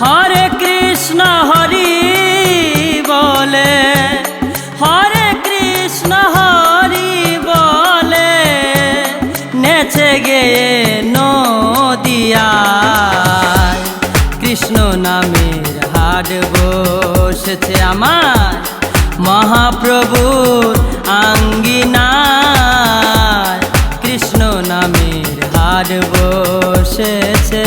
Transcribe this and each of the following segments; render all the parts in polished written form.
হরে কৃষ্ণ হরি বলে, হরে কৃষ্ণ হরি বলে, নেচে গেয়ে নদিয়ায় কৃষ্ণ নামের হাট বসেছে আমার মহাপ্রভুর আঙ্গিনায়। কৃষ্ণ নামের হাট বসেছে।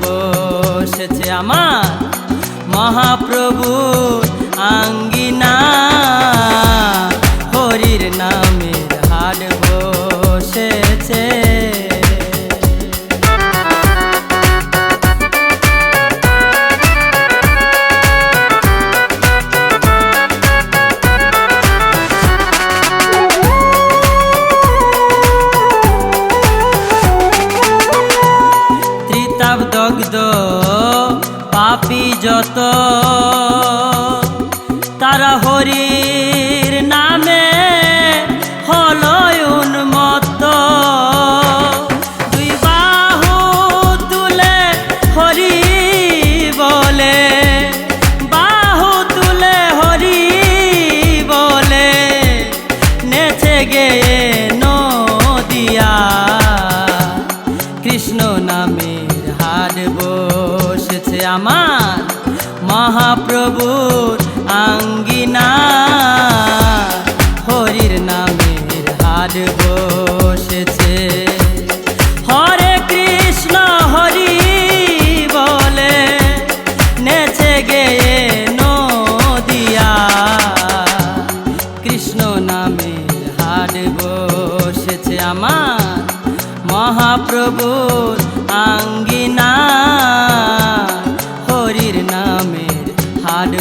বসেছে আমার মহাপ্রভুর আঙ্গিনা, হরির নামের হাট বসেছে। দগ্ধ পাপী যত তারা হরির নামে হলো উন্মত্ত। দুই বাহু তুলে হরি বলে, বাহু তুলে হরি বলে, নেচে গেয়ে নদিয়া কৃষ্ণ নামে হাট বসেছে আমার মহাপ্রভুর আঙ্গিনা, হরির নামের হাট বসেছে। হরে কৃষ্ণ হরি বলে, নেচে গেয়ে নদিয়া কৃষ্ণ নামের হাট বসেছে আমার মহাপ্রভুর আঙ্গিনা, হরির নামের হাট